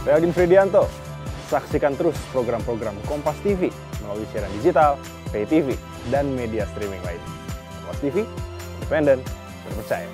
Saya Odin Fridianto. Saksikan terus program-program Kompas TV melalui siaran digital, pay TV, dan media streaming lain. Kompas TV, independen, terpercaya.